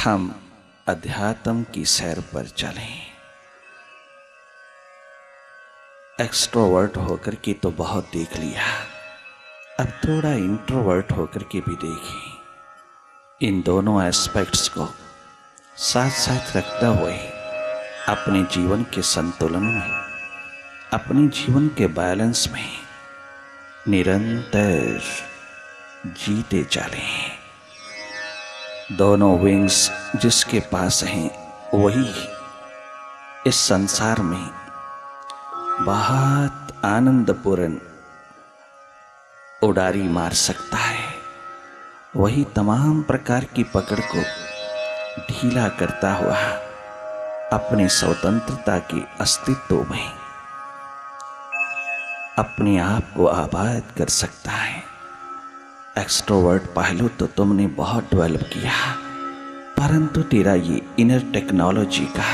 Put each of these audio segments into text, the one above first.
हम अध्यात्म की सैर पर चलें। एक्सट्रोवर्ट होकर के तो बहुत देख लिया, अब थोड़ा इंट्रोवर्ट होकर के भी देखें। इन दोनों एस्पेक्ट्स को साथ साथ रखते हुए अपने जीवन के संतुलन में, अपने जीवन के बैलेंस में निरंतर जीते चलें। दोनों विंग्स जिसके पास हैं वही इस संसार में बहुत आनंदपूर्ण उड़ारी मार सकता है, वही तमाम प्रकार की पकड़ को ढीला करता हुआ अपनी स्वतंत्रता के अस्तित्व में अपने आप को आबाद कर सकता है। एक्सट्रोवर्ट पहलू तो तुमने बहुत डेवलप किया, परंतु तेरा ये इनर टेक्नोलॉजी का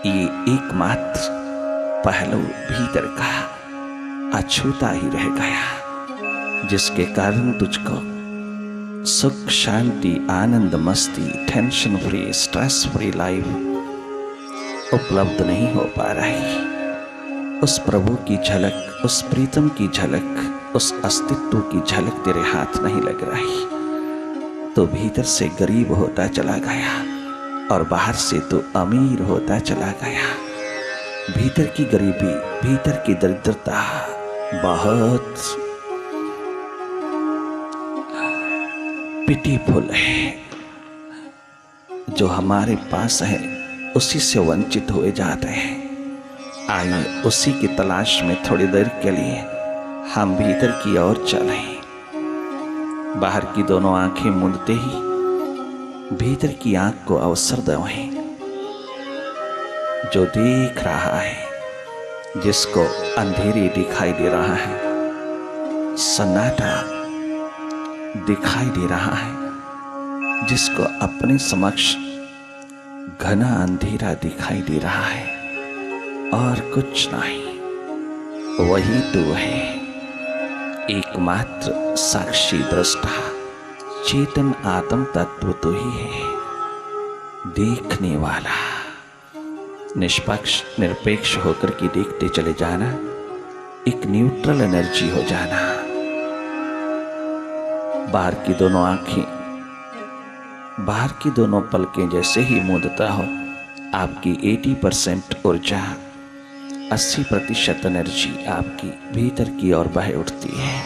ये एकमात्र पहलू भीतर का अछूता ही रह गया, जिसके कारण तुझको सुख, शांति, आनंद, मस्ती, tension free, stress free life उपलब्ध नहीं हो पा रही। उस प्रभु की झलक, उस प्रीतम की झलक, उस अस्तित्व की झलक तेरे हाथ नहीं लग रही, तो भीतर से गरीब होता चला गया और बाहर से तो अमीर होता चला गया। भीतर की गरीबी, भीतर की दरिद्रता बहुत पिटीफुल है। जो हमारे पास है उसी से वंचित हुए जाते हैं। आइए उसी की तलाश में थोड़ी देर के लिए हम भीतर की ओर चलें। बाहर की दोनों आंखें मूंदते ही भीतर की आंख को अवसर दें। जो देख रहा है, जिसको अंधेरी दिखाई दे रहा है, सन्नाटा दिखाई दे रहा है, जिसको अपने समक्ष घना अंधेरा दिखाई दे रहा है और कुछ नहीं, वही तो है एकमात्र साक्षी दृष्टा चेतन आत्म तत्व तो ही है। देखने वाला निष्पक्ष निरपेक्ष होकर के देखते चले जाना, एक न्यूट्रल एनर्जी हो जाना। बाहर की दोनों आंखें, बाहर की दोनों पलकें जैसे ही मूंदता हो, आपकी 80% ऊर्जा, 80% एनर्जी आपकी भीतर की ओर बह उठती है,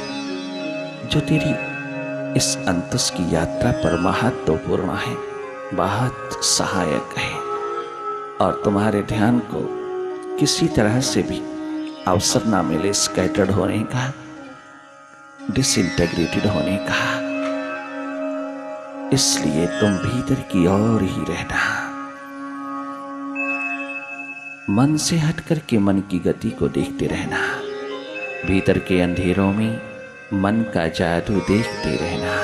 जो तेरी इस अंतस की यात्रा पर महत्वपूर्ण है, बहुत सहायक है और तुम्हारे ध्यान को किसी तरह से भी अवसर ना मिले स्कैटर्ड होने का, डिसइंटेग्रेटेड होने का। इसलिए तुम भीतर की ओर ही रहना, मन से हट करके मन की गति को देखते रहना, भीतर के अंधेरों में मन का जादू देखते रहना।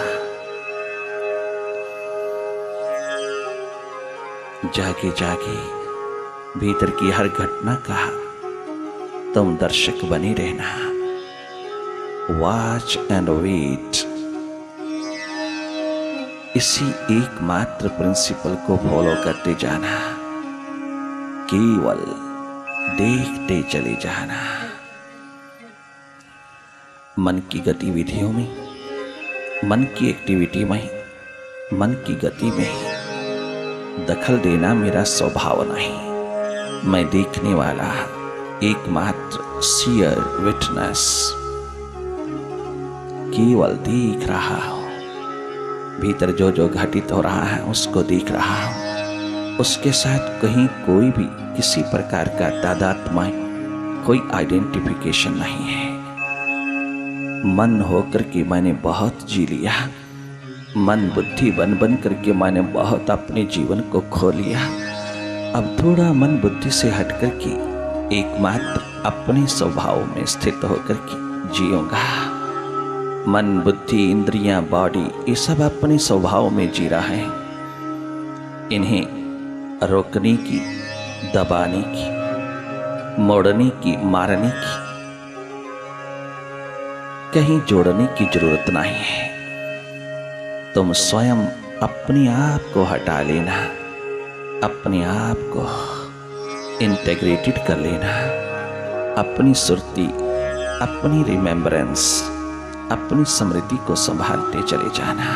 जागे जागे भीतर की हर घटना का तुम दर्शक बने रहना। वॉच एंड वेट, इसी एकमात्र प्रिंसिपल को फॉलो करते जाना, केवल देखते चले जाना। मन की गतिविधियों में, मन की एक्टिविटी में, मन की गति में दखल देना मेरा स्वभाव नहीं। मैं देखने वाला एकमात्र सीयर विटनेस, केवल देख रहा हूं। भीतर जो जो घटित हो रहा है उसको देख रहा हूं, उसके साथ कहीं कोई भी किसी प्रकार का तादात्म्य, कोई आइडेंटिफिकेशन नहीं है। मन होकर के मैंने बहुत जी लिया, मन बुद्धि बन बन करके मैंने बहुत अपने जीवन को खो लिया। अब थोड़ा मन बुद्धि से हट करके एकमात्र अपने स्वभाव में स्थित होकर के जीऊंगा। मन, बुद्धि, इंद्रियां, बॉडी, ये सब अपने स्वभाव में जी रहा है। इन्हें रोकने की, दबाने की, मोड़ने की, मारने की, कहीं जोड़ने की जरूरत नहीं है। तुम स्वयं अपने आप को हटा लेना, अपने आप को इंटीग्रेटेड कर लेना, अपनी सुरती, अपनी रिमेम्बरेंस, अपनी स्मृति को संभालते चले जाना।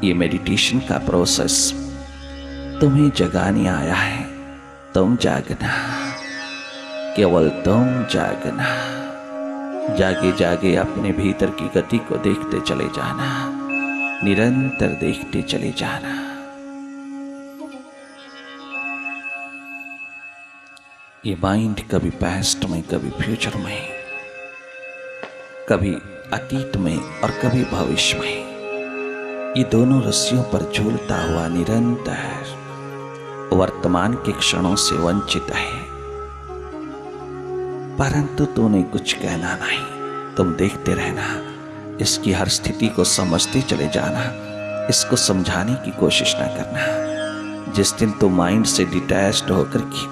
ये मेडिटेशन का प्रोसेस तुम्हें जगाने आया है। तुम जागना, केवल तुम जागना। जागे जागे अपने भीतर की गति को देखते चले जाना, निरंतर देखते चले जाना। ये माइंड कभी पास्ट में, कभी फ्यूचर में, कभी अतीत में और कभी भविष्य में, ये दोनों रस्सियों पर झूलता हुआ निरंतर वर्तमान के क्षणों से वंचित है। परंतु तूने कुछ कहना नहीं, तुम देखते रहना, इसकी हर स्थिति को समझते चले जाना, इसको समझाने की कोशिश ना करना। जिस दिन तू माइंड से डिटैच्ड होकर की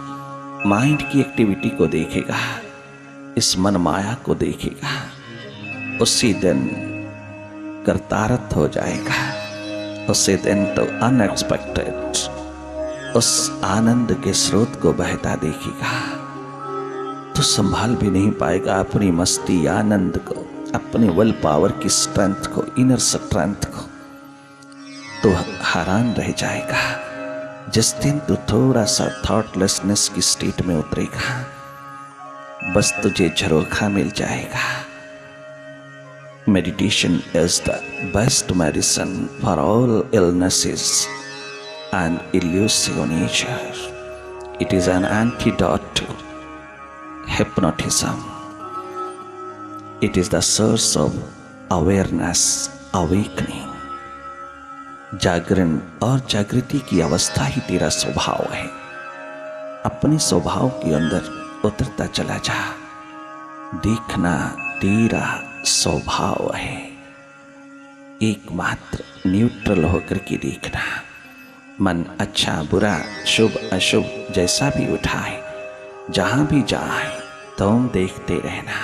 माइंड की एक्टिविटी को देखेगा, इस मन माया को देखेगा, उसी दिन करतारत हो जाएगा। उसी दिन तो अनएक्सपेक्टेड उस आनंद के स्रोत को बहता देखेगा, तो संभाल भी नहीं पाएगा अपनी मस्ती, आनंद को, अपने विल पावर की स्ट्रेंथ को, इनर स्ट्रेंथ को, तो हैरान रह जाएगा। जिस दिन तू थोड़ा सा थॉटलेसनेस की स्टेट में उतरेगा, बस तुझे झरोखा मिल जाएगा। Meditation is the best medicine for all illnesses and elusive nature. It is an antidote to hypnotism. It is the source of awareness, awakening. जागरण और जागृति की अवस्था ही तेरा स्वभाव है। अपने स्वभाव के अंदर उतरता चला जा। देखना तेरा स्वभाव है। एकमात्र न्यूट्रल होकर के देखना। मन अच्छा बुरा, शुभ अशुभ जैसा भी उठाए, जहां भी जाए, तुम देखते रहना।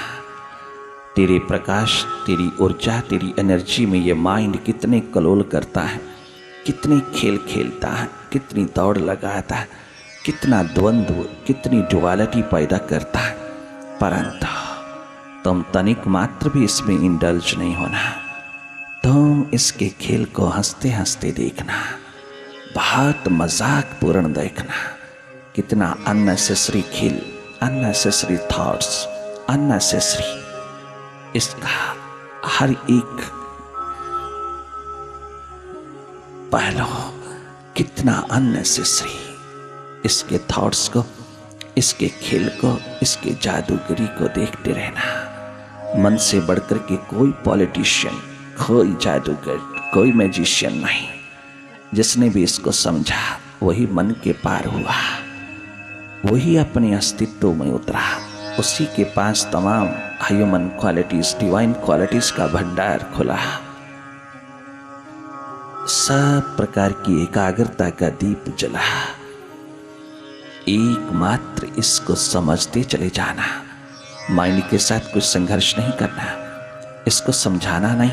तेरे प्रकाश, तेरी ऊर्जा, तेरी एनर्जी में ये माइंड कितने कलोल करता है, कितने खेल खेलता है, कितनी दौड़ लगाता है, कितना द्वंद्व, कितनी ड्युअलिटी पैदा करता है। परंतु तुम तनिक मात्र भी इसमें इंडल्ज नहीं होना। तुम इसके खेल को हंसते हंसते देखना, बहुत मजाक पूर्ण देखना। कितना अननेसेसरी खेल, अननेसेसरी थॉट्स, अननेसेसरी, इसका हर एक पहलू कितना अननेसेसरी। इसके थॉट्स को, इसके खेल को, इसके जादूगरी को देखते रहना। मन से बढ़कर के कोई पॉलिटिशियन, कोई जादूगर, कोई मैजिशियन नहीं। जिसने भी इसको समझा वही मन के पार हुआ, वही अपने अस्तित्व में उतरा। उसी के पास तमाम ह्यूमन क्वालिटीज, डिवाइन क्वालिटीज का भंडार खुला। सब प्रकार की एकाग्रता का दीप जला। एकमात्र इसको समझते चले जाना। माइंड के साथ कुछ संघर्ष नहीं करना, इसको समझाना नहीं।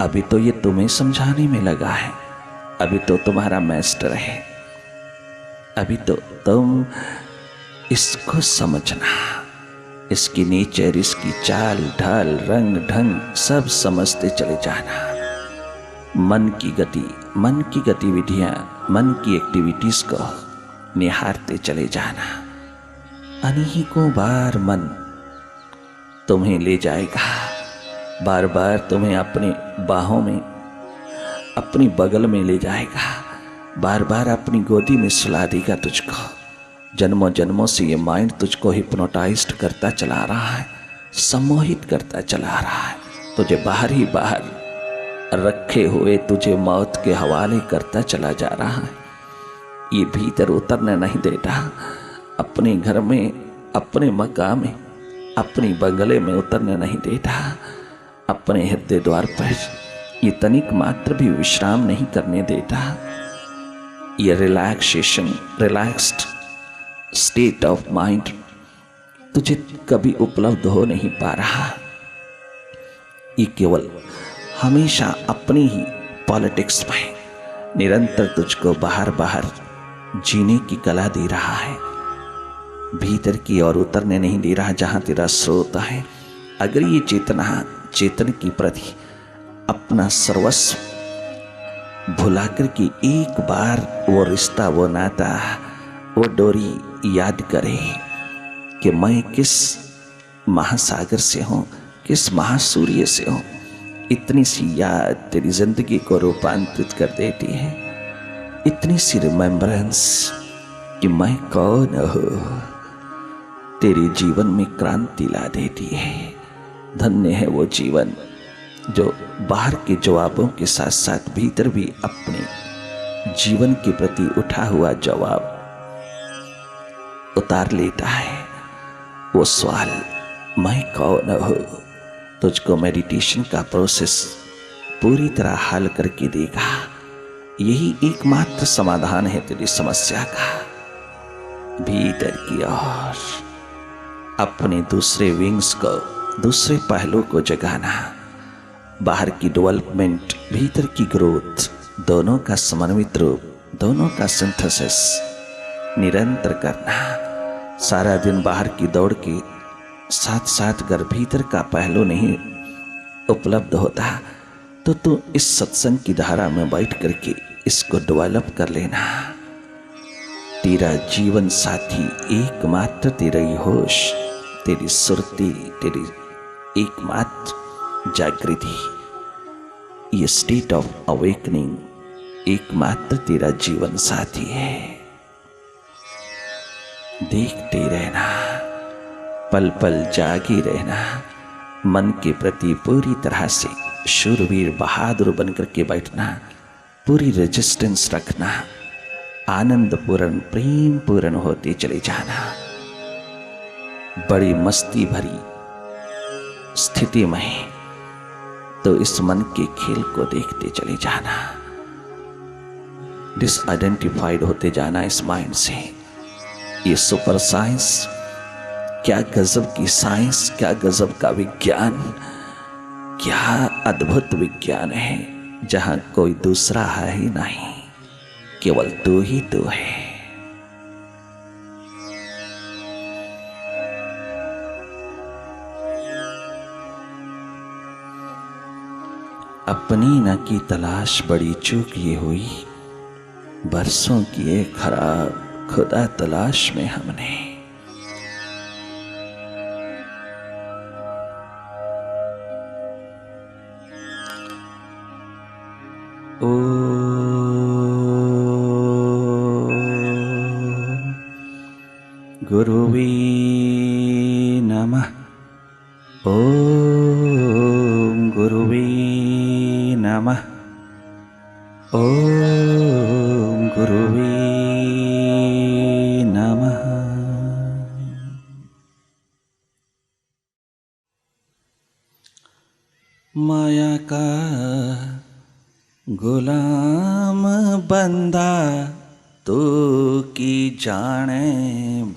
अभी तो ये तुम्हें समझाने में लगा है, अभी तो तुम्हारा मास्टर है, अभी तो तुम इसको समझना। इसकी नेचर, इसकी चाल ढाल, रंग ढंग सब समझते चले जाना। मन की गति, मन की गतिविधियां, मन की एक्टिविटीज को निहारते चले जाना। अनेकों बार मन तुम्हें ले जाएगा, बार बार तुम्हें अपने बाहों में, अपनी बगल में ले जाएगा, बार बार अपनी गोदी में सुला देगा तुझको। जन्मों जन्मों से ये माइंड तुझको हिप्नोटाइज्ड करता चला रहा है, सम्मोहित करता चला रहा है। तुझे बाहर ही बाहर रखे हुए तुझे मौत के हवाले करता चला जा रहा है। ये भीतर उतरने नहीं देता। अपने घर में, अपने मकान में, अपनी बंगले में उतरने नहीं देता। अपने हृदय द्वार पर ये तनिक मात्र भी विश्राम नहीं करने देता। ये relaxation, relaxed state of mind तुझे कभी उपलब्ध हो नहीं पा रहा। ये केवल हमेशा अपनी ही पॉलिटिक्स में, निरंतर तुझको बाहर बाहर जीने की कला दे रहा है, भीतर की ओर उतरने नहीं दे रहा जहां तेरा स्रोत है। अगर ये चेतन की प्रति अपना सर्वस्व भुलाकर के एक बार वो रिश्ता, वो नाता, वो डोरी याद करे कि मैं किस महासागर से हूं, किस महासूर्य से हूं, इतनी सी याद तेरी जिंदगी को रूपांतरित कर देती है। इतनी सी रिमेम्बरेंस कि मैं कौन हूं तेरे जीवन में क्रांति ला देती है। धन्य है वो जीवन जो बाहर के जवाबों के साथ साथ भीतर भी अपने जीवन के प्रति उठा हुआ जवाब उतार लेता है। वो सवाल मैं कौन हूं, तुझको मेडिटेशन का प्रोसेस पूरी तरह हल करके देगा। यही एकमात्र समाधान है तेरी समस्या का। भीतर की ओर अपने दूसरे विंग्स को, दूसरे पहलू को जगाना, बाहर की डेवलपमेंट, भीतर की ग्रोथ, दोनों का समन्वित रूप, दोनों का सिंथेसिस निरंतर करना। सारा दिन बाहर की दौड़ के साथ साथ अगर भीतर का पहलू नहीं उपलब्ध होता तो तू इस सत्संग की धारा में बैठ करके इसको डेवलप कर लेना। तेरा जीवन साथी एकमात्र तेरा ही होश, तेरी सुरती, तेरी एकमात्र जागृति, ये स्टेट ऑफ अवेकनिंग एकमात्र तेरा जीवन साथी है। देखते रहना, पल पल जागे रहना, मन के प्रति पूरी तरह से शूरवीर बहादुर बनकर के बैठना, पूरी रेजिस्टेंस रखना, आनंद पूर्ण, प्रेम पूर्ण होते चले जाना। बड़ी मस्ती भरी स्थिति में तो इस मन के खेल को देखते चले जाना, डिसआइडेंटिफाइड होते जाना इस माइंड से। ये सुपर साइंस, क्या गजब की साइंस, क्या गजब का विज्ञान, क्या अद्भुत विज्ञान है जहां कोई दूसरा है ही नहीं, केवल तू ही तू है। अपनी न की तलाश बड़ी चूक ये हुई, बरसों की एक खराब खुदा तलाश में हमने। ओ गुरुवे नमः, ओम गुरुवे नमः, ओम गुरुवे नमः। माया का गुलाम बंदा तू की जाने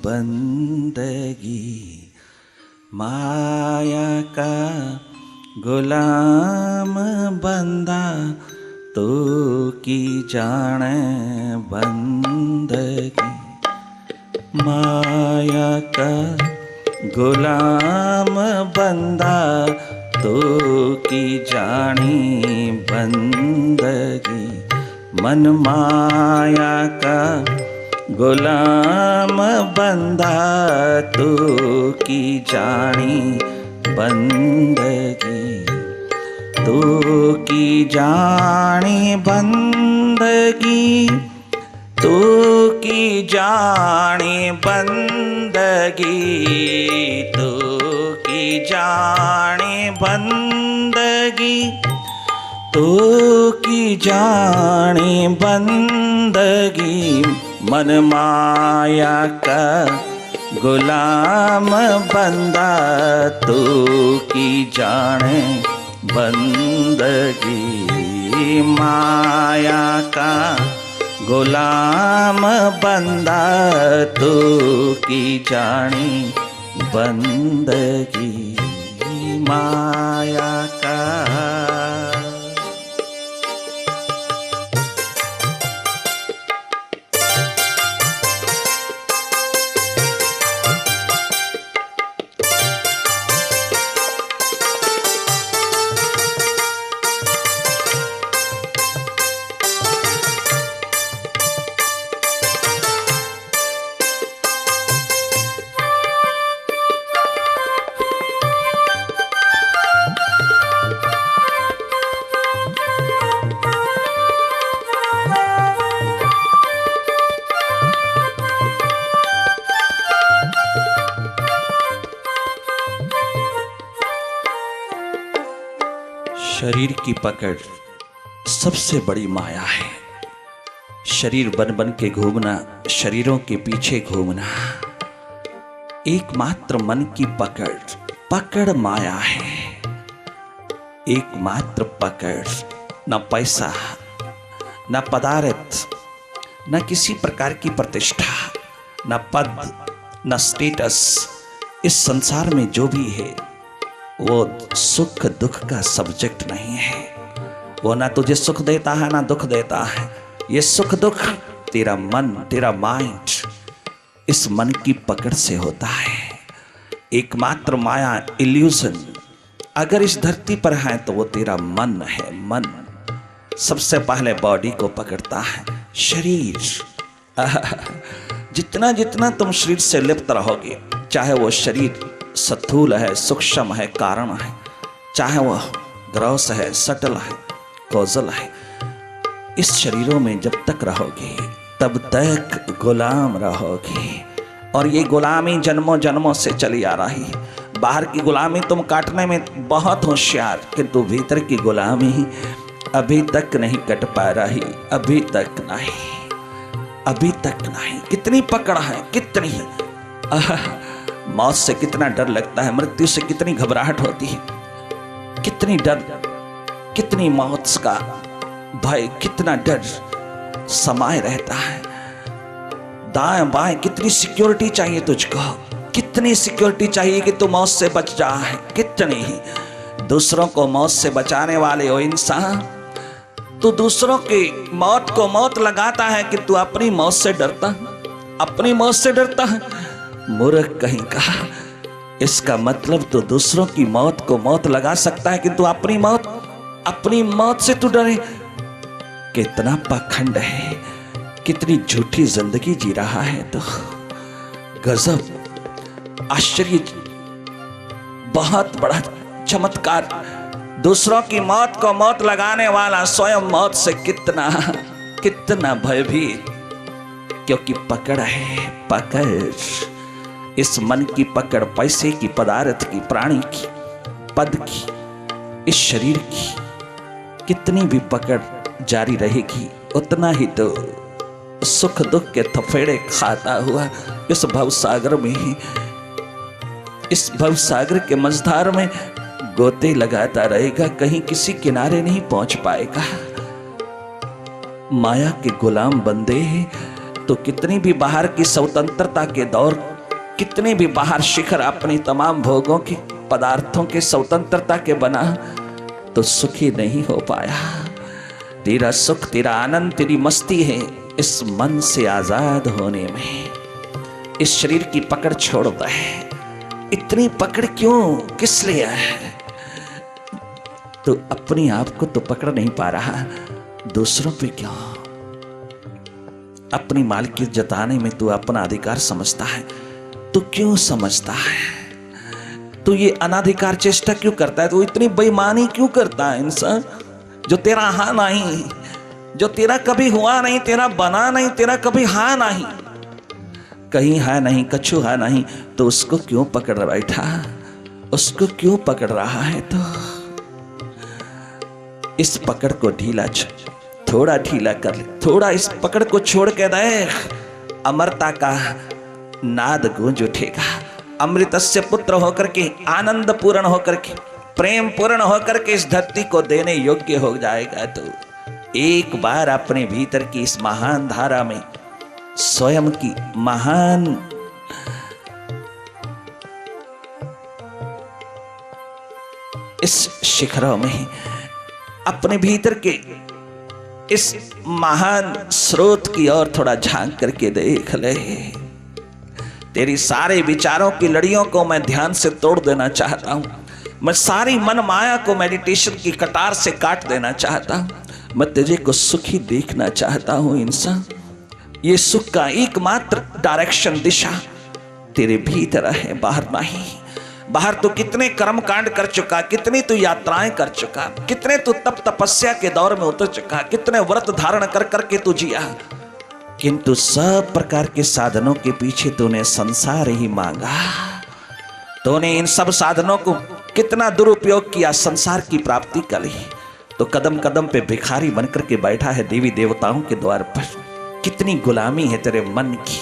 बंदगी, माया का गुलाम बंदा तू की जाने बंदगी, माया का गुलाम बंदा तू की जानी बंदगी। मन माया का गुलाम बंदा तू की जानी बंदगी, तू की जानी बंदगी, तू की जानी बंदगी, तू की जानी बंदगी, तू की जानी बंदगी। मन माया का गुलाम बंदा तू की जाने बंदगी, माया का गुलाम बंदा तू की जानी बंदगी, माया का। शरीर की पकड़ सबसे बड़ी माया है। शरीर बन बन के घूमना, शरीरों के पीछे घूमना। एकमात्र मन की पकड़ माया है। एकमात्र पकड़, न पैसा, न पदार्थ, न किसी प्रकार की प्रतिष्ठा, न पद, न स्टेटस। इस संसार में जो भी है वो सुख दुख का सब्जेक्ट नहीं है। वो ना तुझे सुख देता है ना दुख देता है। ये सुख दुख तेरा मन, तेरा माइंड, इस मन की पकड़ से होता है। एकमात्र माया, इल्यूजन अगर इस धरती पर है तो वो तेरा मन है। मन सबसे पहले बॉडी को पकड़ता है, शरीर। जितना जितना तुम शरीर से लिप्त रहोगे, चाहे वो शरीर स्थूल है, सूक्ष्म है, कारण है, चाहे वह ग्रॉस है, सटल है, कॉजल है, इस शरीरों में जब तक रहोगे तब तक गुलाम रहोगे। और ये गुलामी जन्मों जन्मों से चली आ रही है। बाहर की गुलामी तुम काटने में बहुत होशियार, किंतु भीतर की गुलामी अभी तक नहीं कट पा रही। अभी तक नहीं। कितनी पकड़ है, कितनी। मौत से कितना डर लगता है, मृत्यु से कितनी घबराहट होती है, कितनी डर, कितनी मौत का भय, कितना डर समाये रहता है। दाएं बाएं कितनी सिक्योरिटी चाहिए तुझको, कितनी सिक्योरिटी चाहिए कि तू मौत से बच जाए। कितनी दूसरों को मौत से बचाने वाले हो इंसान, तू दूसरों की मौत को मौत लगाता है कि तू अपनी मौत से डरता, अपनी मौत से डरता है। मूर्ख कहीं का। इसका मतलब तो दूसरों की मौत को मौत लगा सकता है, किंतु अपनी मौत से तू डरे। कितना पाखंड है, कितनी झूठी जिंदगी जी रहा है। तो गजब, आश्चर्य, बहुत बड़ा चमत्कार। दूसरों की मौत को मौत लगाने वाला स्वयं मौत से कितना भयभीत, क्योंकि पकड़ है, पकड़। इस मन की पकड़, पैसे की, पदार्थ की, प्राणी की, पद की, इस शरीर की, कितनी भी पकड़ जारी रहेगी उतना ही तो सुख दुख के थपेड़े खाता हुआ इस भवसागर में, इस भवसागर के मझधार में गोते लगाता रहेगा, कहीं किसी किनारे नहीं पहुंच पाएगा। माया के गुलाम बंदे तो कितनी भी बाहर की स्वतंत्रता के दौर, कितने भी बाहर शिखर अपनी तमाम भोगों के पदार्थों के स्वतंत्रता के बना तो सुखी नहीं हो पाया। तेरा सुख, तेरा आनंद, तेरी मस्ती है इस मन से आजाद होने में। इस शरीर की पकड़ छोड़ दे। इतनी पकड़ क्यों, किस लिए है? तो अपने आप को तो पकड़ नहीं पा रहा, दूसरों पे क्यों? अपनी मालिकियत जताने में तू अपना अधिकार समझता है, तो क्यों समझता है? तो ये अनाधिकार चेष्टा क्यों करता है? तो इतनी बेईमानी क्यों करता है इंसान? जो तेरा हाँ नहीं, जो तेरा कभी हुआ नहीं, तेरा बना नहीं, तेरा कभी हाँ नहीं, कहीं है नहीं, कछु है नहीं, तो उसको क्यों पकड़ बैठा? उसको क्यों पकड़ रहा है? तो इस पकड़ को थोड़ा ढीला कर ले, थोड़ा इस पकड़ को छोड़ के दे, अमरता का नाद गूंज उठेगा। अमृतस्य पुत्र होकर के, आनंद पूर्ण होकर के, प्रेम पूर्ण होकर के इस धरती को देने योग्य हो जाएगा। तो एक बार अपने भीतर की इस महान धारा में, स्वयं की महान इस शिखरों में, अपने भीतर के इस महान स्रोत की ओर थोड़ा झांक करके देख ले। तेरी सारे विचारों की लड़ियों को मैं ध्यान से तोड़ देना चाहता हूं। मैं सारी मन माया को मेडिटेशन की कटार से काट देना चाहता हूं। मैं तुझे को सुखी देखना चाहता हूं इंसान। ये सुख का एकमात्र डायरेक्शन, दिशा तेरे भीतर है, बाहर नहीं। बाहर तो कितने कर्म कांड कर चुका, कितनी तो यात्राएं कर चुका, कितने तो तप तपस्या के दौर में उतर चुका, कितने व्रत धारण कर करके तू जिया, किंतु सब प्रकार के साधनों के पीछे तूने संसार ही मांगा। तूने इन सब साधनों को कितना दुरुपयोग किया, संसार की प्राप्ति के लिए। तो कदम कदम पे भिखारी बनकर के बैठा है देवी देवताओं के द्वार पर। कितनी गुलामी है तेरे मन की।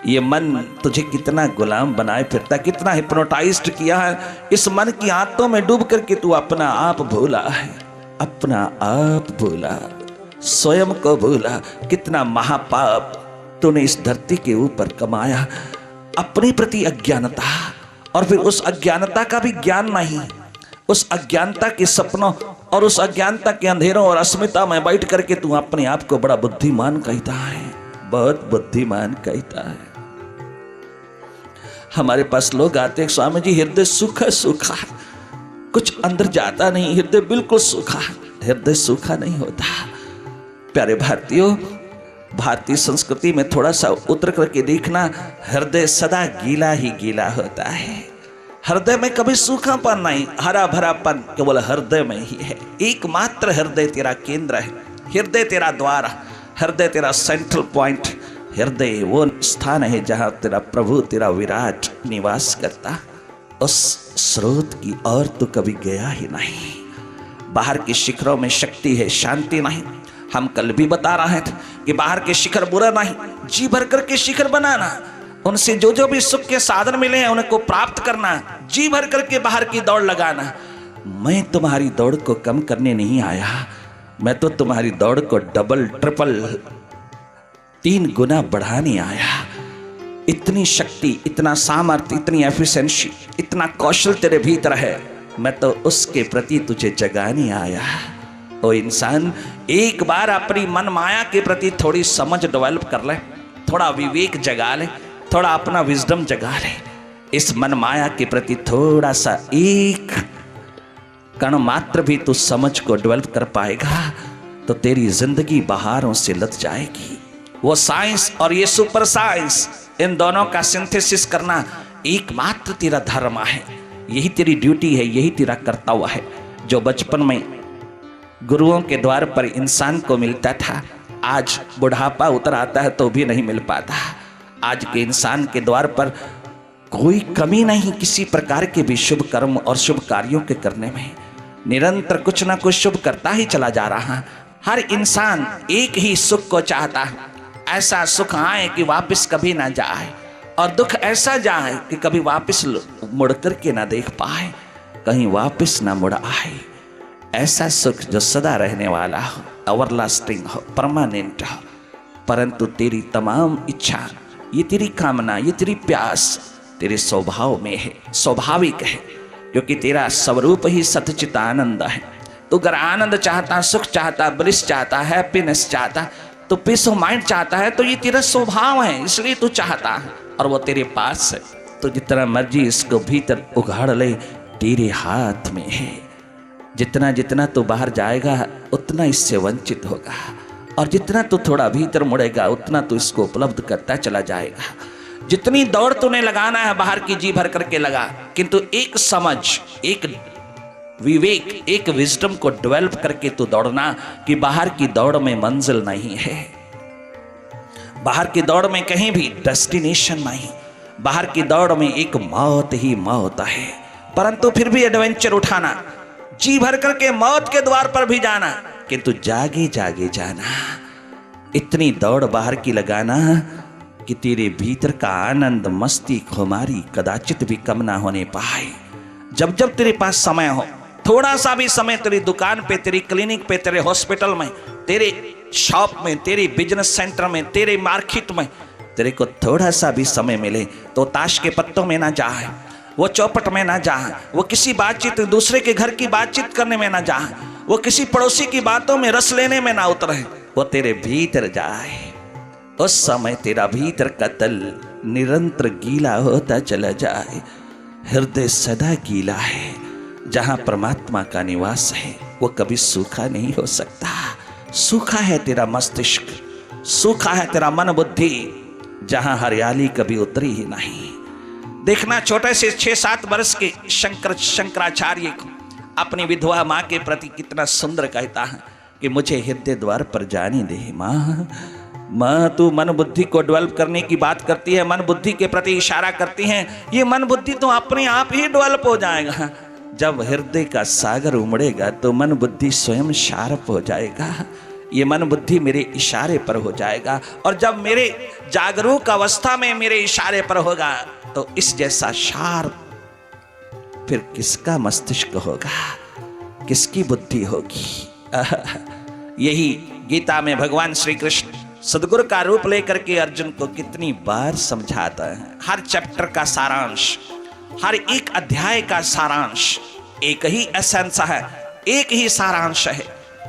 ये मन तुझे कितना गुलाम बनाए फिरता, कितना हिप्नोटाइज्ड किया है। इस मन की आंतों में डूब करके तू अपना आप भूला है, अपना आप भूला, स्वयं को भूला। कितना महापाप तूने इस धरती के ऊपर कमाया। अपने प्रति अज्ञानता, और फिर उस अज्ञानता का भी ज्ञान नहीं, उस अज्ञानता के सपनों और उस अज्ञानता के अंधेरों और अस्मिता में बैठ करके तू अपने आप को बड़ा बुद्धिमान कहता है, बहुत बुद्धिमान कहता है। हमारे पास लोग आते हैं, स्वामी जी हृदय सूखा सूखा, कुछ अंदर जाता नहीं, हृदय बिल्कुल सूखा। हृदय सूखा नहीं होता प्यारे भारतीयों। भारतीय संस्कृति में थोड़ा सा उतर करके देखना, हृदय सदा गीला ही गीला होता है। हृदय में कभी सूखापन नहीं, हरा भरापन केवल हृदय में ही है। एकमात्र हृदय तेरा केंद्र है, हृदय तेरा द्वार, हृदय तेरा सेंट्रल पॉइंट। हृदय वो स्थान है जहां तेरा प्रभु, तेरा विराट निवास करता। उस स्रोत की ओर तो कभी गया ही नहीं। बाहर के शिखरों में शक्ति है, शांति नहीं। हम कल भी बता रहे थे कि बाहर के शिखर बुरा नहीं, जी भर करके शिखर बनाना, उनसे जो जो भी सुख के साधन मिले हैं उनको प्राप्त करना, जी भर करके बाहर की दौड़ लगाना। मैं तुम्हारी दौड़ को कम करने नहीं आया, मैं तो तुम्हारी दौड़ को डबल ट्रिपल 3 गुना बढ़ाने आया। इतनी शक्ति, इतना सामर्थ्य, इतनी एफिशिएंसी, इतना कौशल तेरे भीतर है, मैं तो उसके प्रति तुझे जगाने आया। ओ इंसान, एक बार अपनी मन माया के प्रति थोड़ी समझ डेवलप कर ले, थोड़ा विवेक जगा ले, थोड़ा अपना विजडम जगा ले। इस मन माया के प्रति थोड़ा सा एक कण मात्र भी तू समझ को डेवलप कर पाएगा तो तेरी जिंदगी बहारों से लद जाएगी। वो साइंस और ये सुपर साइंस, इन दोनों का सिंथेसिस करना एकमात्र तेरा धर्म है, यही तेरी ड्यूटी है, यही तेरा कर्तव्य है। जो बचपन में गुरुओं के द्वार पर इंसान को मिलता था, आज बुढ़ापा उतर आता है तो भी नहीं मिल पाता। आज के इंसान के द्वार पर कोई कमी नहीं किसी प्रकार के भी शुभ कर्म और शुभ कार्यों के करने में। निरंतर कुछ ना कुछ शुभ करता ही चला जा रहा है। हर इंसान एक ही सुख को चाहता है, ऐसा सुख आए कि वापस कभी ना जाए, और दुख ऐसा जाए कि कभी वापस मुड़ करके ना देख पाए, कहीं वापस ना मुड़ आए। ऐसा सुख जो सदा रहने वाला हो, एवरलास्टिंग हो, परमानेंट हो। परंतु तेरी तमाम इच्छा, ये तेरी कामना, ये तेरी प्यास तेरे स्वभाव में है, स्वाभाविक है, क्योंकि तेरा स्वरूप ही सतचित आनंद है। तो अगर आनंद चाहता, सुख चाहता, ब्लिस चाहता, हैप्पीनेस चाहता, तो पीस ऑफ माइंड चाहता है, तो ये तेरा स्वभाव है, इसलिए तू चाहता है और वो तेरे पास है। तो जितना मर्जी इसको भीतर उघाड़ ले, तेरे हाथ में है। जितना जितना तू बाहर जाएगा उतना इससे वंचित होगा, और जितना तू थोड़ा भीतर मुड़ेगा उतना तू इसको उपलब्ध करता चला जाएगा। जितनी दौड़ तूने लगाना है बाहर की जी भर करके लगा, किंतु एक समझ, एक विवेक, एक विजडम को डेवलप करके तू दौड़ना कि बाहर की दौड़ में मंजिल नहीं है, बाहर की दौड़ में कहीं भी डेस्टिनेशन नहीं, बाहर की दौड़ में एक मौत ही मौत है। परंतु फिर भी एडवेंचर उठाना, जी भर करके मौत के द्वार पर भी जाना, किंतु जागे जागे जाना। इतनी दौड़ बाहर की लगाना कि तेरे भीतर का आनंद, मस्ती, खुमारी कदाचित भी कम ना होने पाए। जब जब तेरे पास समय हो, थोड़ा सा भी समय तेरी दुकान पे, तेरी क्लिनिक पे, तेरे हॉस्पिटल में, तेरे शॉप में, तेरे बिजनेस सेंटर में, तेरे मार्केट में, तेरे को थोड़ा सा भी समय मिले तो ताश के पत्तों में ना जाए, वो चौपट में ना जाए, वो किसी बातचीत, दूसरे के घर की बातचीत करने में ना जाए, वो किसी पड़ोसी की बातों में रस लेने में ना उतरे, वो तेरे भीतर जाए। उस समय तेरा भीतर का तल निरंतर गीला होता चला जाए। हृदय सदा गीला है, जहां परमात्मा का निवास है वो कभी सूखा नहीं हो सकता। सूखा है तेरा मस्तिष्क, सूखा है तेरा मन बुद्धि, जहां हरियाली कभी उतरी ही नहीं। देखना, छोटे से 6-7 वर्ष के शंकराचार्य को अपनी विधवा माँ के प्रति कितना सुंदर कहता है कि मुझे हृदय द्वार पर जाने दे माँ, माँ तू मन बुद्धि को डेवलप करने की बात करती है, मन बुद्धि के प्रति इशारा करती हैं। ये मन बुद्धि तो अपने आप ही डेवलप हो जाएगा। जब हृदय का सागर उमड़ेगा तो मन बुद्धि स्वयं शार्प हो जाएगा। ये मन बुद्धि मेरे इशारे पर हो जाएगा, और जब मेरे जागरूक अवस्था में मेरे इशारे पर होगा तो इस जैसा शार्प फिर किसका मस्तिष्क होगा, किसकी बुद्धि होगी। यही गीता में भगवान श्री कृष्ण सदगुरु का रूप लेकर के अर्जुन को कितनी बार समझाता है। हर चैप्टर का सारांश, हर एक अध्याय का सारांश एक ही एसेंस है, एक ही सारांश है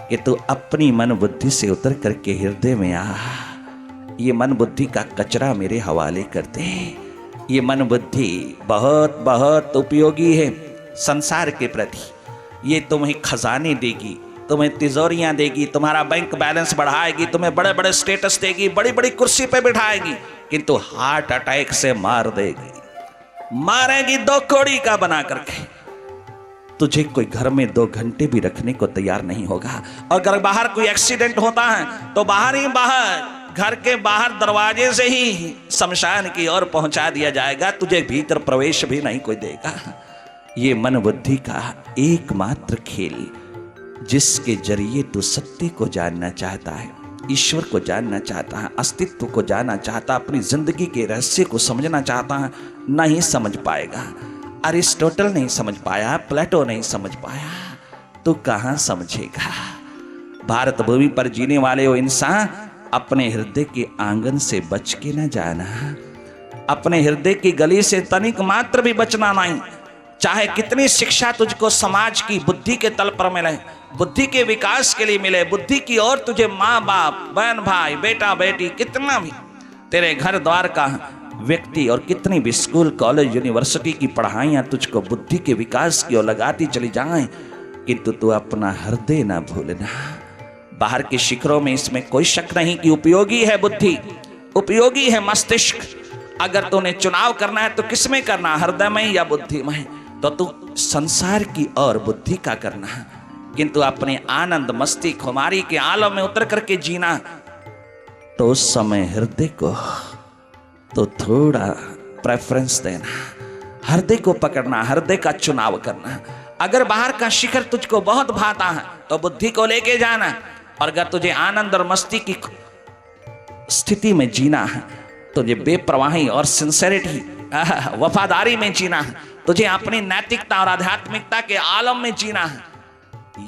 कि तू अपनी मन बुद्धि से उतर करके हृदय में आ। ये मन बुद्धि का कचरा मेरे हवाले कर दे। ये मन बुद्धि बहुत बहुत उपयोगी है संसार के प्रति। ये तुम्हें खजाने देगी, तुम्हें तिजोरियां देगी, तुम्हारा बैंक बैलेंस बढ़ाएगी, तुम्हें बड़े बड़े स्टेटस देगी, बड़ी बड़ी कुर्सी पे बिठाएगी, किंतु हार्ट अटैक से मार देगी, मारेगी 2 कौड़ी का बना करके। तुझे कोई घर में 2 घंटे भी रखने को तैयार नहीं होगा। और अगर बाहर कोई एक्सीडेंट होता है तो बाहर ही बाहर, घर के बाहर दरवाजे से ही शमशान की ओर पहुंचा दिया जाएगा, तुझे भीतर प्रवेश भी नहीं कोई देगा। ये मन बुद्धि का एकमात्र खेल, जिसके जरिए तू सत्य को जानना चाहता है, ईश्वर को जानना चाहता है, अस्तित्व को जानना चाहता, अपनी जिंदगी के रहस्य को समझना चाहता है, नहीं समझ पाएगा। अरिस्टोटल नहीं समझ पाया, प्लेटो नहीं समझ पाया, तो कहां समझेगा। भारत भूमि पर जीने वाले वो इंसान अपने हृदय के आंगन से बच के न जाना, अपने हृदय की गली से तनिक मात्र भी बचना नहीं। चाहे कितनी शिक्षा तुझको समाज की बुद्धि के तल पर मिले, बुद्धि के विकास के लिए मिले, बुद्धि की ओर तुझे माँ बाप, बहन भाई, बेटा बेटी, कितना भी तेरे घर द्वार का व्यक्ति और कितनी भी स्कूल कॉलेज यूनिवर्सिटी की पढ़ाइयाँ तुझको बुद्धि के विकास की ओर लगाती चली जाएं, किंतु तू अपना हृदय ना भूलना। बाहर के शिखरों में इसमें कोई शक नहीं कि उपयोगी है बुद्धि, उपयोगी है मस्तिष्क। अगर तूने चुनाव करना है तो किसमें करना, हृदय में या बुद्धि में? तो तू संसार की और बुद्धि का करना, किंतु अपने आनंद मस्ती खुमारी के आलम में उतर करके जीना। तो उस समय हृदय को तो थोड़ा प्रेफरेंस देना, हृदय को पकड़ना, हृदय का चुनाव करना। अगर बाहर का शिखर तुझको बहुत भाता है तो बुद्धि को लेके जाना, और अगर तुझे आनंद और मस्ती की स्थिति में जीना है, तुझे बेप्रवाही और सिंसेरिटी, वफादारी में जीना है, तुझे अपनी नैतिकता और आध्यात्मिकता के आलम में जीना है।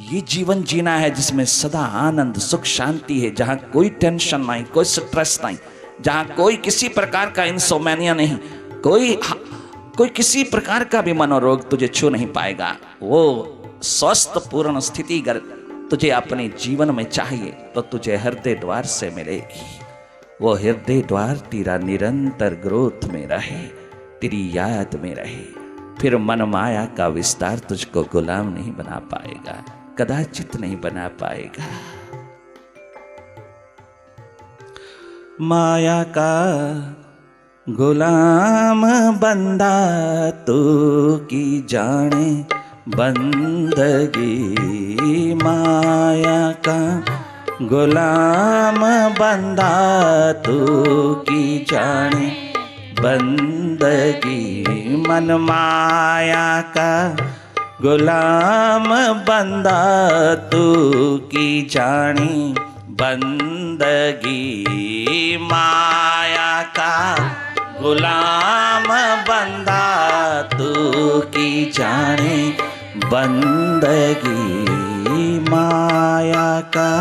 ये जीवन जीना है जिसमें सदा आनंद, सुख, शांति है, जहां कोई टेंशन नहीं, कोई स्ट्रेस नहीं, जहां कोई किसी प्रकार का इंसोमेनिया नहीं, कोई किसी प्रकार का भी मनोरोग तुझे छू नहीं पाएगा। वो स्वस्थ पूर्ण स्थिति अगर तुझे अपने जीवन में चाहिए तो तुझे हृदय द्वार से मिलेगी। वो हृदय द्वार तेरा निरंतर ग्रोथ में रहे, तेरी याद में रहे, फिर मन माया का विस्तार तुझको गुलाम नहीं बना पाएगा, कदाचित नहीं बना पाएगा। माया का गुलाम बंदा तू की जाने बंदगी, माया का गुलाम बंदा तू की जाने बंदगी। मन माया का गुलाम बंदा तू की जानी बंदगी, माया का गुलाम बंदा तू की जाने बंदगी, माया का।